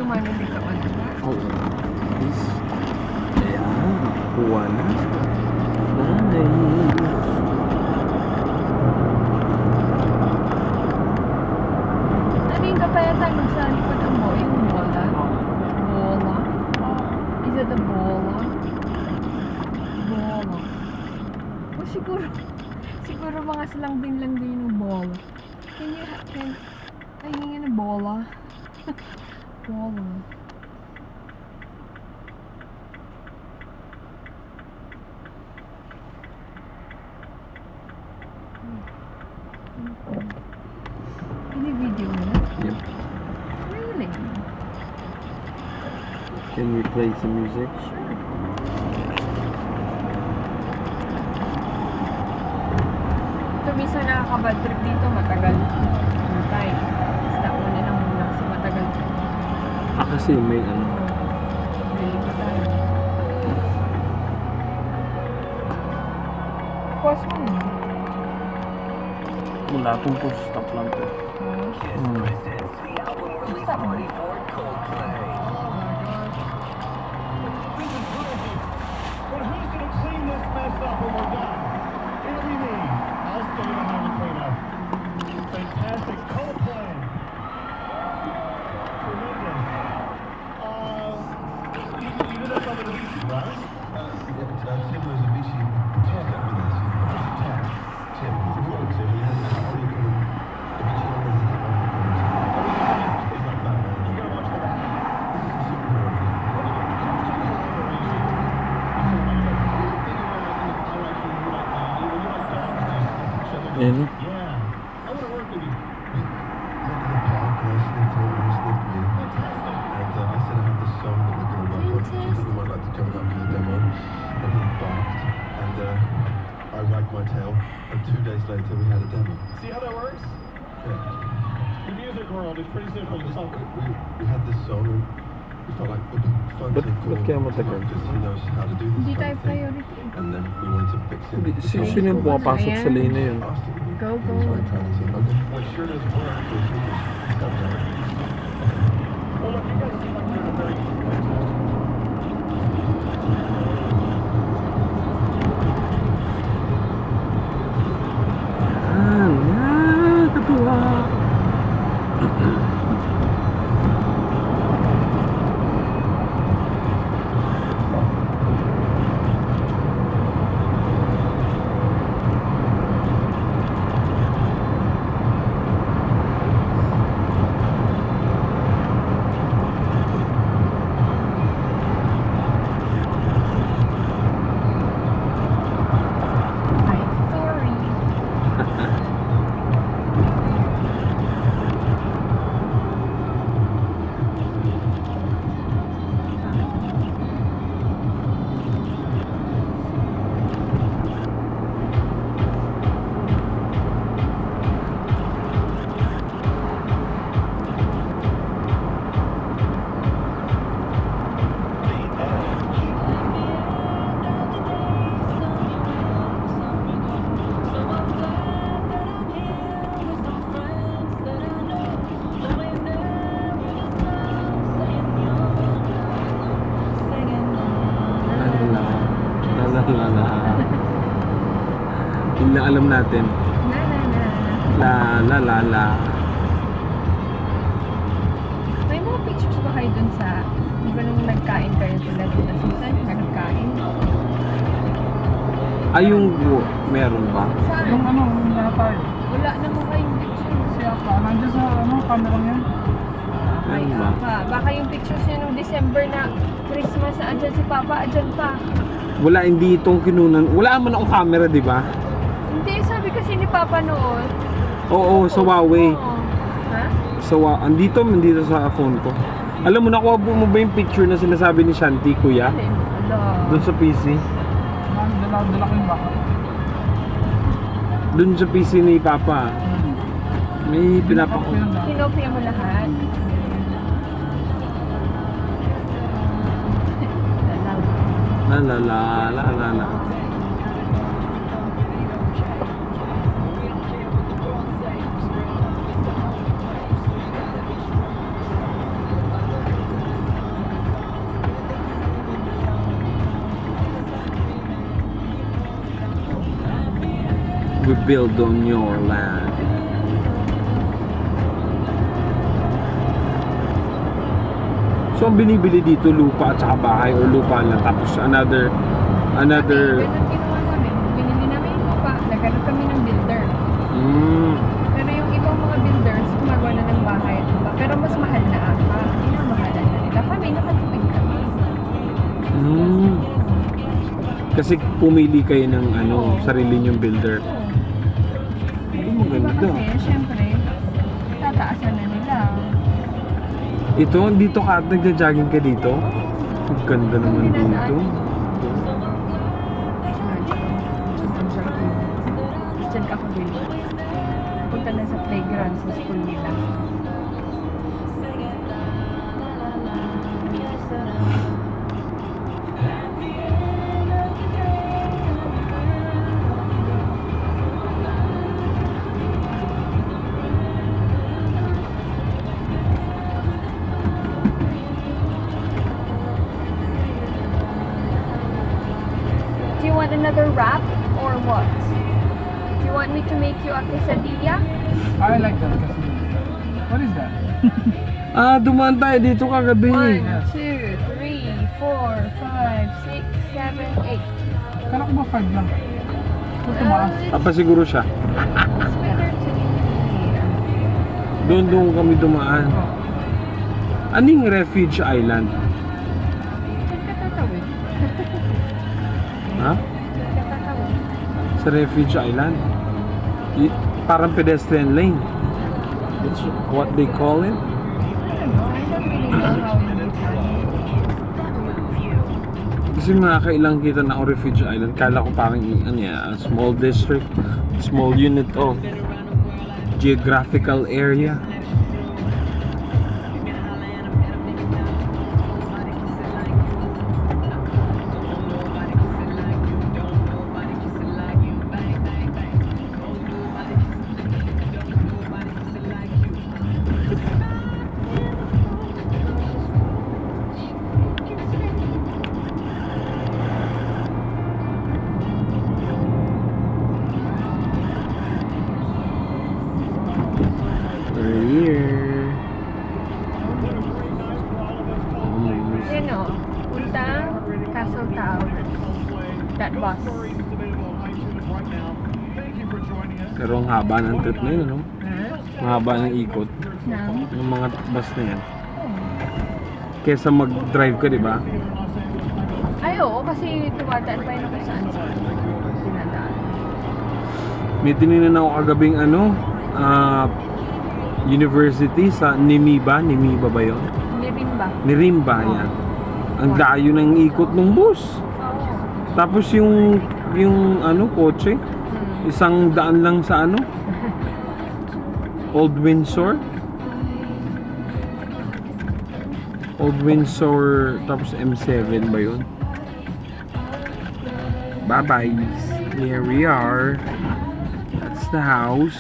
Tumanili ka man. Oo. Please. Ayan. Kuha na. Nanay. Naling ka pa yata sa likod ng mo, yung bola. Bola? Is it a bola? Bola. O siguro mga silang din lang din yung bola. Ay, hindi nga na bola. Bola. Any video na? Yep. Really? Can we play some music? Ito minsan nakakabad trip dito, matagal. Hintay. Basta una lang muna kasi matagal. Kasi may ano. Bili pa tayo. Pause mo na. Wala pong push stop lang to. Stop mo. But who's going to clean this mess up when we're done? It'll be me. I'll stay behind the cleanup. Fantastic Coldplay. Tremendous. You did that over the Avicii, right? Tim was Avicii Tuesday with us. Tim was important to him. He has a what do you call him? Avicii always has that one for He's like Batman. You gotta watch for that. This is a superhero thing. When it comes to collaboration, I feel like that. I like you, you like me, you like dogs, just each other. Ayun. Yeah. I want to work with you. We went to the park and I sniffed him and he sniffed me. Fantastic. And I said I have this song that we're going to work on. Do you think you might like to come up with a demo? And he barked. And I wagged my tail. And 2 days later we had a demo. See how that works? Yeah. The music world is pretty simple. It's all We had this song and we felt like it would be fun Ba't- to call ba't kaya matagal? because he knows how to do this Hindi kind tayo of thing. priority. And then we wanted to fix him. Hindi, sino yung pumapasok sa lane na yun? Go, go. He was very trying to say, okay, well, it sure does work. So he was well, look, you guys seem like you're in a very fantastic. Katuwa. Ay, sorry. La. Yun na alam natin. Na. La. May mga pictures ba kayo dun sa, di ba nung nagkain kayo sila dun na Susan? Nagkain? Ay, yung meron ba? Saan? Yung ano, yung natay. Wala naman kayong pictures. Siya pa, nandiyan sa ano, camera niya. Ay, Ano ba? baka yung pictures niya nung December na Christmas, andyan si Papa, andyan pa. Wala, hindi itong kinunan. Wala man akong camera, di ba? Hindi, sabi kasi ni Papa noon. Oo, sa Huawei. Oo. Ha? Andito sa phone ko. Alam mo, nakuha mo ba yung picture na sinasabi ni Shanti, kuya? Alin? Ala. Doon sa PC. Dala ko yung baka. Doon sa PC ni Papa. May pinapako. Kinopia mo lahat. La. build on your land. So ang binibili dito lupa at saka bahay or lupa lang tapos another Ganun ginawa namin. Binili namin yung lupa. Naghanap kami ng builder. Pero yung ibang mga builders, gumagawa na ng bahay at lupa. Pero mas mahal na ata. Pinamahalan na nila. Kami, nakatipid kami. Kasi pumili kayo ng sarili nyong builder. Diba Maganda. kasi, syempre, tataasan na nila. Ito, dito ka at nagja-jogging ka dito? Ang ganda naman dito. Diyan ka pabili. Punta na sa playground sa school nila. Do you want another wrap or what? Do you want me to make you a quesadilla? I like that kasi. What is that? Dumaan tayo dito kagabi. 1, 2, 3, 4, 5, 6, 7, 8. Kala ko ba 5 lang? Kung tumaas. Apa siguro siya. It's better to be here. Doon kami dumaan. Anong refuge island? Diyan ka tatawid. Ha? Diyan ka tatawid. Sa refuge island? Parang pedestrian lane. That's what they call it. I don't know. I don't really know how you define it. Kasi nakakailang kita na ako refuge island. Kala ko parang a small district, small unit of geographical area. We're here. Yan o. Punta Castle Tower. That bus. Pero ang haba ng trip na yun, no? Ha? Ang haba ng ikot Nang? ng mga bus na yan. Kesa mag-drive ka, di ba? Ay, oo. Kasi tumataan pa yun ako saan sa dinadaan. May tinignan ako kagabing university sa Nimiba ba yun? Nirimba. Nirimba, yan. Ang layo ng ikot ng bus. Oo. Tapos yung kotse, isang daan lang sa Old Windsor. Old Windsor, tapos M7 ba yun? Bye-bye. Here we are. That's the house.